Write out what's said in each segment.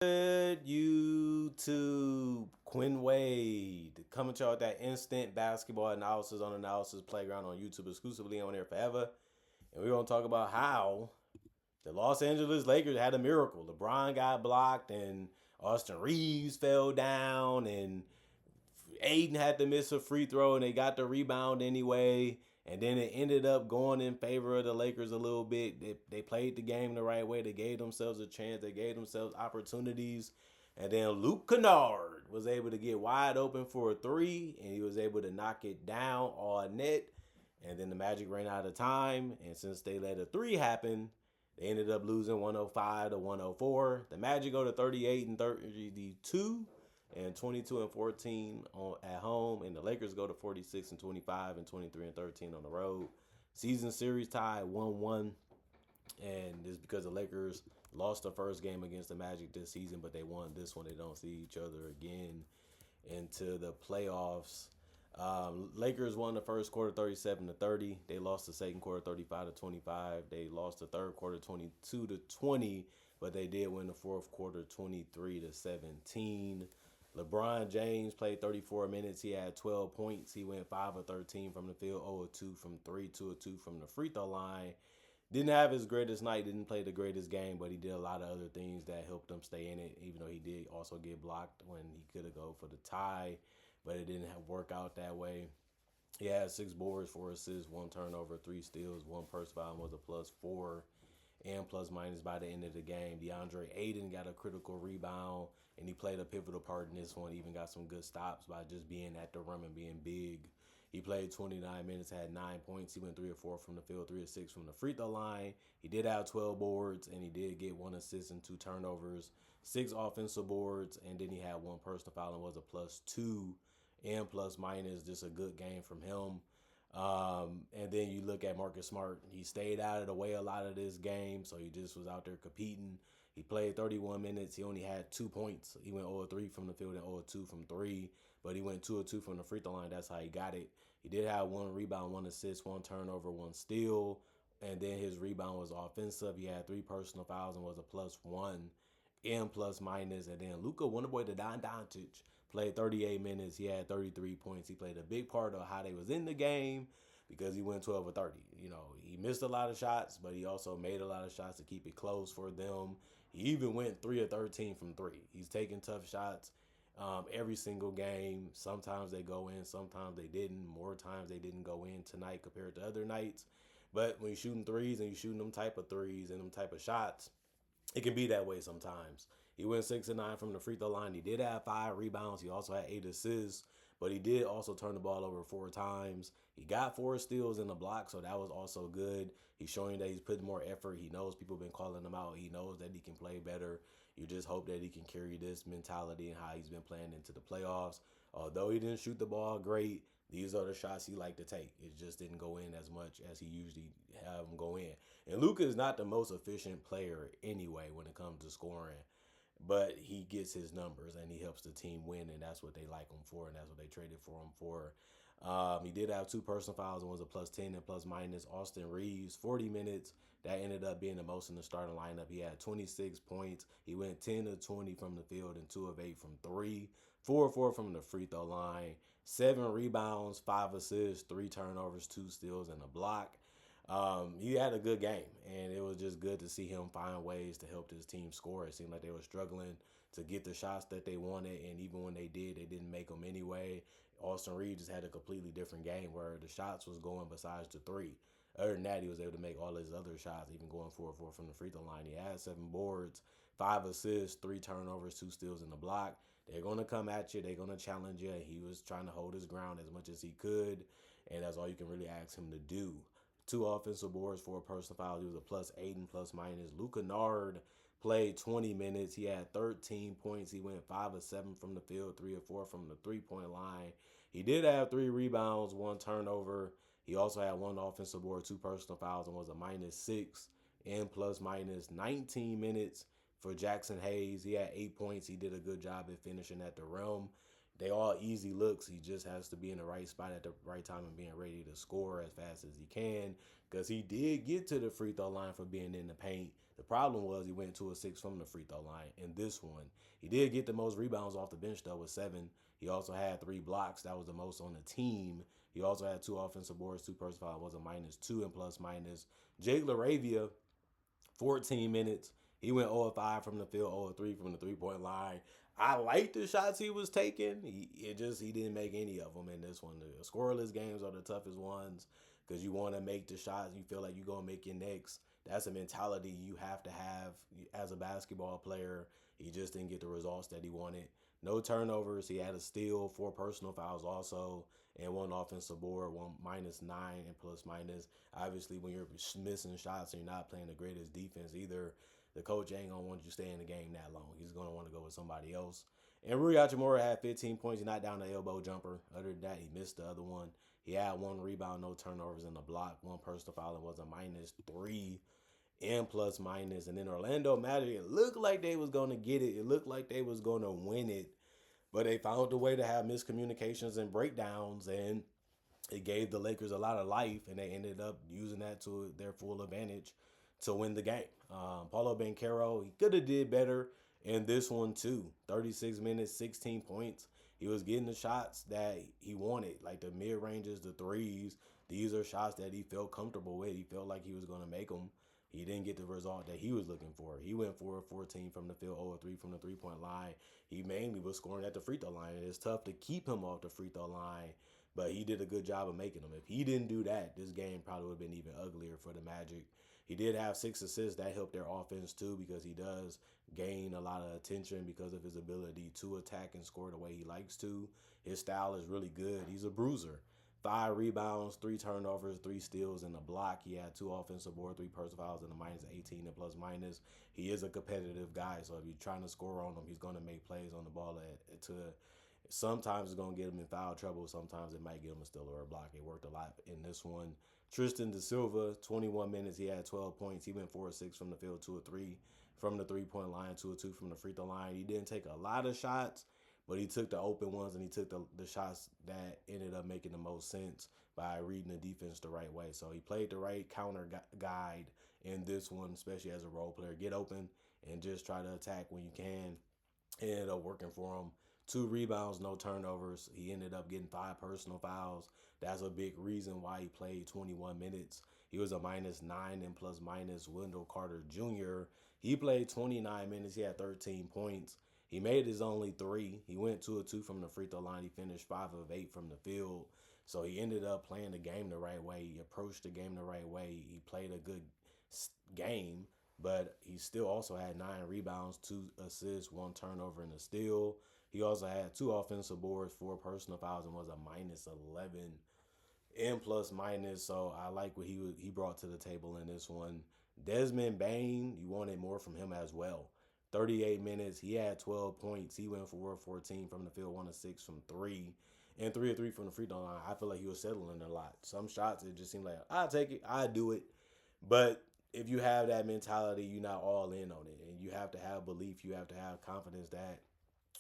Good YouTube, Quinn Wade coming to y'all with that instant basketball analysis on Analysis Playground on YouTube, exclusively on there forever. And we're gonna talk about how the Los Angeles Lakers had a miracle. LeBron got blocked, and Austin Reeves fell down, and Aiden had to miss a free throw, and they got the rebound anyway. And then it ended up going in favor of the Lakers a little bit. They played the game the right way. They gave themselves a chance. They gave themselves opportunities. And then Luke Kennard was able to get wide open for a three, and he was able to knock it down all net. And then the Magic ran out of time. And since they let a three happen, they ended up losing 105 to 104. The Magic go to 38 and 32 and 22 and 14 at home, and the Lakers go to 46 and 25 and 23 and 13 on the road. Season series tie 1-1, and this is because the Lakers lost the first game against the Magic this season, but they won this one. They don't see each other again into the playoffs. Lakers won the first quarter 37 to 30. They lost the second quarter 35 to 25. They lost the third quarter 22 to 20, but they did win the fourth quarter 23 to 17. LeBron James played 34 minutes. He had 12 points. He went 5 of 13 from the field, 0 of 2 from 3, 2 of 2 from the free throw line. Didn't have his greatest night, didn't play the greatest game, but he did a lot of other things that helped him stay in it, even though he did also get blocked when he could have go for the tie, but it didn't work out that way. He had 6 boards, 4 assists, 1 turnover, 3 steals, 1 personal foul, was a +4 and plus minus by the end of the game. DeAndre Ayton got a critical rebound, and he played a pivotal part in this one. Even got some good stops by just being at the rim and being big. He played 29 minutes, had 9 points. He went 3 of 4 from the field, 3 of 6 from the free throw line. He did have 12 boards, and he did get 1 assist and 2 turnovers, 6 offensive boards, and then he had 1 personal foul and was a +2 and plus minus. Just a good game from him. And then you look at Marcus Smart. He stayed out of the way a lot of this game, so he just was out there competing. He played 31 minutes. He only had 2 points. He went 0 of 3 from the field and 0 of 2 from 3, but he went 2 of 2 from the free throw line. That's how he got it. He did have 1 rebound, 1 assist, 1 turnover, 1 steal, and then his rebound was offensive. He had 3 personal fouls and was a +1 and plus minus. And then Luka Wonderboy the Don Doncic played 38 minutes. He had 33 points. He played a big part of how they was in the game because he went 12 of 30. You know, he missed a lot of shots, but he also made a lot of shots to keep it close for them. He even went 3 of 13 from 3. He's taking tough shots every single game. Sometimes they go in, sometimes they didn't. More times they didn't go in tonight compared to other nights. But when you're shooting threes and you're shooting them type of threes and them type of shots, it can be that way sometimes. He went 6 of 9 from the free throw line. He did have 5 rebounds. He also had 8 assists, but he did also turn the ball over 4 times. He got 4 steals in the block, so that was also good. He's showing that he's putting more effort. He knows people have been calling him out. He knows that he can play better. You just hope that he can carry this mentality and how he's been playing into the playoffs. Although he didn't shoot the ball great, these are the shots he liked to take. It just didn't go in as much as he usually have them go in. And Luka is not the most efficient player anyway when it comes to scoring, but he gets his numbers and he helps the team win, and that's what they like him for, and that's what they traded for him for. He did have 2 personal fouls and was a +10 and plus minus. Austin Reeves, 40 minutes. That ended up being the most in the starting lineup. He had 26 points. He went 10 of 20 from the field and 2 of 8 from 3. 4 of 4 from the free throw line. 7 rebounds, 5 assists, 3 turnovers, 2 steals, and a block. He had a good game, and it was just good to see him find ways to help his team score. It seemed like they were struggling to get the shots that they wanted, and even when they did, they didn't make them anyway. Austin Reeves just had a completely different game where the shots was going besides the 3. Other than that, he was able to make all his other shots, even going 4-4 from the free throw line. He had 7 boards, 5 assists, 3 turnovers, 2 steals in the block. They're going to come at you. They're going to challenge you. He was trying to hold his ground as much as he could, and that's all you can really ask him to do. 2 offensive boards, 4 personal fouls. He was a +8 and plus minus. Luke Kennard played 20 minutes. He had 13 points. He went 5 of 7 from the field, 3 of 4 from the three-point line. He did have 3 rebounds, 1 turnover. He also had 1 offensive board, 2 personal fouls, and was a -6 and plus minus. 19 minutes for Jackson Hayes. He had 8 points. He did a good job at finishing at the rim. They all easy looks. He just has to be in the right spot at the right time and being ready to score as fast as he can, because he did get to the free throw line for being in the paint. The problem was he went 2 of 6 from the free throw line in this one. He did get the most rebounds off the bench though with 7. He also had 3 blocks. That was the most on the team. He also had 2 offensive boards, 2 personal fouls, was a -2 and plus minus. Jake LaRavia, 14 minutes. He went 0 of 5 from the field, 0 of 3 from the 3-point line. I liked the shots he was taking. He didn't make any of them in this one. The scoreless games are the toughest ones because you want to make the shots. You feel like you're going to make your next. That's a mentality you have to have as a basketball player. He just didn't get the results that he wanted. No turnovers. He had a steal, 4 personal fouls also, and 1 offensive board, 1 -9 and plus minus. Obviously, when you're missing shots and you're not playing the greatest defense either, the coach ain't going to want you to stay in the game that long. He's going to want to go with somebody else. And Rui Hachimura had 15 points. He knocked down the elbow jumper. Other than that, he missed the other one. He had 1 rebound, no turnovers in the block, 1 personal foul, and was a -3 and plus minus. And then Orlando Magic, it looked like they was going to get it. It looked like they was going to win it. But they found a way to have miscommunications and breakdowns, and it gave the Lakers a lot of life, and they ended up using that to their full advantage to win the game. Paulo Banchero, he could have did better in this one too. 36 minutes, 16 points. He was getting the shots that he wanted, like the mid-ranges, the threes. These are shots that he felt comfortable with. He felt like he was going to make them. He didn't get the result that he was looking for. He went 4 of 14 from the field, 0 of 3 from the 3-point line. He mainly was scoring at the free throw line. It's tough to keep him off the free throw line, but he did a good job of making them. If he didn't do that, this game probably would have been even uglier for the Magic. He did have 6 assists. That helped their offense too because he does gain a lot of attention because of his ability to attack and score the way he likes to. His style is really good. He's a bruiser. 5 rebounds, 3 turnovers, 3 steals, and a block. He had 2 offensive boards, 3 personal fouls, and a -18 and plus minus. He is a competitive guy, so if you're trying to score on him, he's going to make plays on the ball. Sometimes it's going to get him in foul trouble. Sometimes it might get him a steal or a block. It worked a lot in this one. Tristan Da Silva, 21 minutes. He had 12 points. He went 4 of 6 from the field, 2 of 3 from the 3-point line, 2 of 2 from the free throw line. He didn't take a lot of shots, but he took the open ones and he took the shots that ended up making the most sense by reading the defense the right way. So he played the right counter guide in this one, especially as a role player. Get open and just try to attack when you can. It ended up working for him. 2 rebounds, no turnovers. He ended up getting 5 personal fouls. That's a big reason why he played 21 minutes. He was a -9 and plus minus. Wendell Carter Jr., he played 29 minutes. He had 13 points. He made his only 3. He went 2 of 2 from the free throw line. He finished 5 of 8 from the field. So he ended up playing the game the right way. He approached the game the right way. He played a good game, but he still also had 9 rebounds, 2 assists, 1 turnover, and a steal. He also had 2 offensive boards, 4 personal fouls, and was a -11 and plus minus. So I like what he brought to the table in this one. Desmond Bane, you wanted more from him as well. 38 minutes. He had 12 points. He went 4 of 14 from the field, 1 of 6 from 3, and 3 of 3 from the free throw line. I feel like he was settling a lot. Some shots, it just seemed like, I'll take it, I'll do it. But if you have that mentality, you're not all in on it. And you have to have belief. You have to have confidence that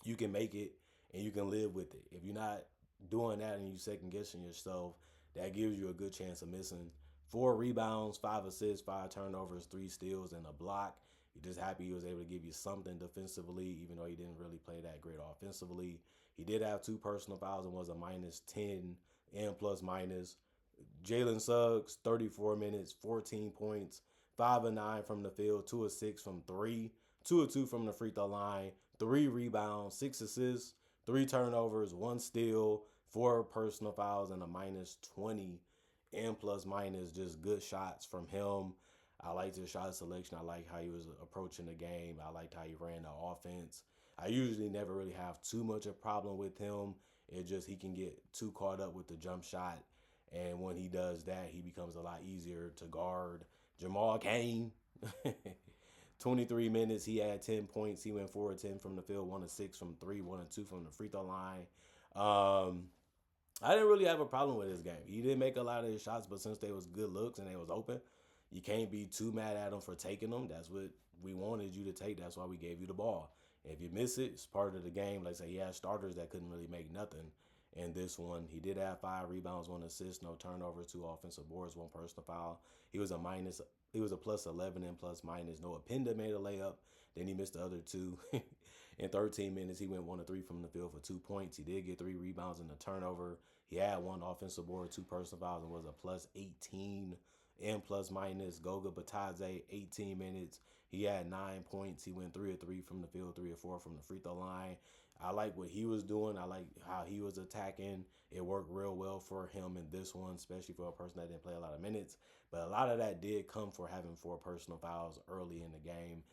you can make it and you can live with it. If you're not doing that and you second guessing yourself, that gives you a good chance of missing. 4 rebounds, 5 assists, 5 turnovers, 3 steals, and a block. You're just happy he was able to give you something defensively, even though he didn't really play that great offensively. He did have 2 personal fouls and was a -10 and plus minus. Jalen Suggs, 34 minutes, 14 points, 5 of 9 from the field, 2 of 6 from 3, 2 of 2 from the free throw line, 3 rebounds, 6 assists, 3 turnovers, 1 steal, 4 personal fouls, and a -20 and plus minus. Just good shots from him. I liked his shot selection. I like how he was approaching the game. I liked how he ran the offense. I usually never really have too much of a problem with him. It just he can get too caught up with the jump shot. And when he does that, he becomes a lot easier to guard. Jamal Cain, 23 minutes. He had 10 points. He went 4 of 10 from the field, 1 of 6 from 3, 1 of 2 from the free throw line. I didn't really have a problem with his game. He didn't make a lot of his shots, but since they was good looks and they was open, you can't be too mad at him for taking them. That's what we wanted you to take. That's why we gave you the ball. If you miss it, it's part of the game. Like I say, he had starters that couldn't really make nothing. in this one. He did have 5 rebounds, 1 assist, no turnovers, 2 offensive boards, 1 personal foul. He was a plus 11 and plus minus. No Openda made a layup. Then he missed the other 2. In 13 minutes, he went 1 of 3 from the field for 2 points. He did get 3 rebounds and a turnover. He had 1 offensive board, 2 personal fouls, and was a plus 18 and plus minus. Goga Batadze, 18 minutes. He had 9 points. He went 3 of 3 from the field, 3 of 4 from the free throw line. I like what he was doing. I like how he was attacking. It worked real well for him in this one, especially for a person that didn't play a lot of minutes. But a lot of that did come for having 4 personal fouls early in the game.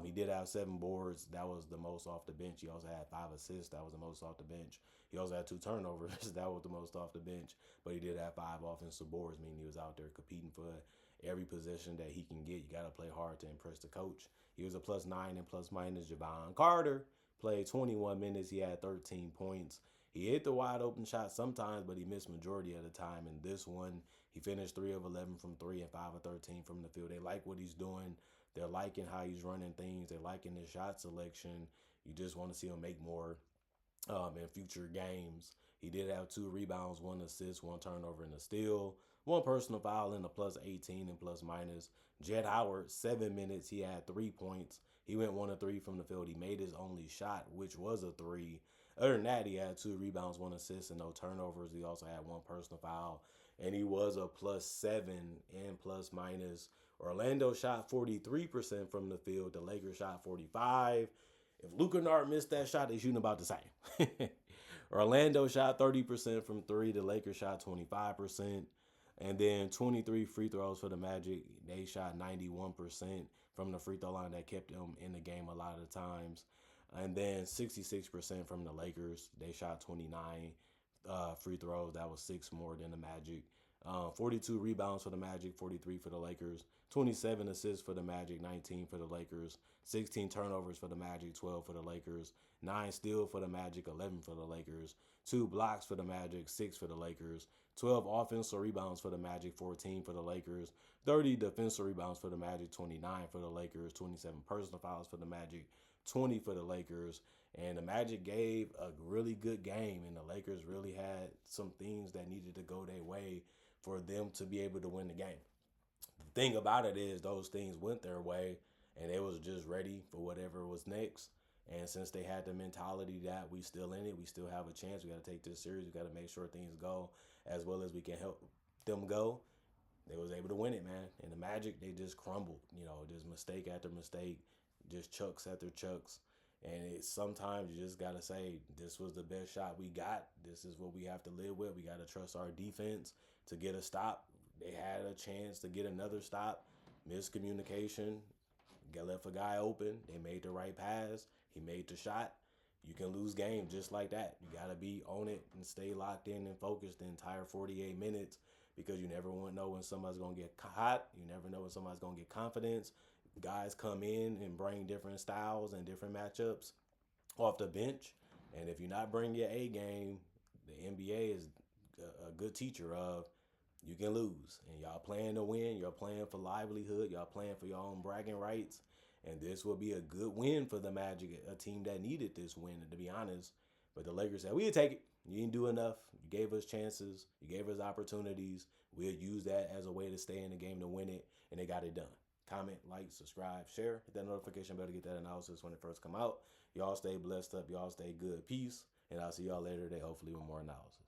He did have 7 boards. That was the most off the bench. He also had 5 assists. That was the most off the bench. He also had 2 turnovers. That was the most off the bench. But he did have 5 offensive boards, meaning he was out there competing for every possession that he can get. You got to play hard to impress the coach. He was a plus 9 and plus minus. Javon Carter played 21 minutes. He had 13 points. He hit the wide open shot sometimes, but he missed majority of the time. In this one, he finished 3 of 11 from 3 and 5 of 13 from the field. They like what he's doing. They're liking how he's running things. They're liking his shot selection. You just want to see him make more in future games. He did have 2 rebounds, 1 assist, 1 turnover, and a steal. 1 personal foul and a plus 18 and plus minus. Jett Howard, 7 minutes. He had 3 points. He went 1 of 3 from the field. He made his only shot, which was a 3. Other than that, he had 2 rebounds, 1 assist, and no turnovers. He also had 1 personal foul. And he was a plus 7 and plus minus. Orlando shot 43% from the field. The Lakers shot 45%. If Luke Kennard missed that shot, they shooting about the same. Orlando shot 30% from 3. The Lakers shot 25%. And then 23 free throws for the Magic. They shot 91% from the free throw line. That kept them in the game a lot of times. And then 66% from the Lakers. They shot 29 free throws. That was 6 more than the Magic. 42 rebounds for the Magic, 43 for the Lakers. 27 assists for the Magic, 19 for the Lakers. 16 turnovers for the Magic, 12 for the Lakers. 9 steals for the Magic, 11 for the Lakers. 2 blocks for the Magic, 6 for the Lakers. 12 offensive rebounds for the Magic, 14 for the Lakers. 30 defensive rebounds for the Magic, 29 for the Lakers. 27 personal fouls for the Magic, 20 for the Lakers. And the Magic gave a really good game, and the Lakers really had some things that needed to go their way for them to be able to win the game. The thing about it is those things went their way, and they was just ready for whatever was next. And since they had the mentality that we still in it, we still have a chance, we got to take this serious, we got to make sure things go as well as we can help them go, they was able to win it, man. And the Magic, they just crumbled, just mistake after mistake, just chucks after chucks. And sometimes you just got to say, this was the best shot we got. This is what we have to live with. We got to trust our defense to get a stop. They had a chance to get another stop. Miscommunication. Left a guy open. They made the right pass. He made the shot. You can lose games just like that. You got to be on it and stay locked in and focused the entire 48 minutes because you never want to know when somebody's going to get hot. You never know when somebody's going to get confidence. Guys come in and bring different styles and different matchups off the bench. And if you're not bringing your A game, the NBA is a good teacher of you can lose. And y'all playing to win. You're playing for livelihood. Y'all playing for your own bragging rights. And this will be a good win for the Magic, a team that needed this win, to be honest. But the Lakers said, we'll take it. You didn't do enough. You gave us chances. You gave us opportunities. We'll use that as a way to stay in the game to win it. And they got it done. Comment, like, subscribe, share. Hit that notification bell to get that analysis when it first come out. Y'all stay blessed up. Y'all stay good. Peace. And I'll see y'all later today, hopefully with more analysis.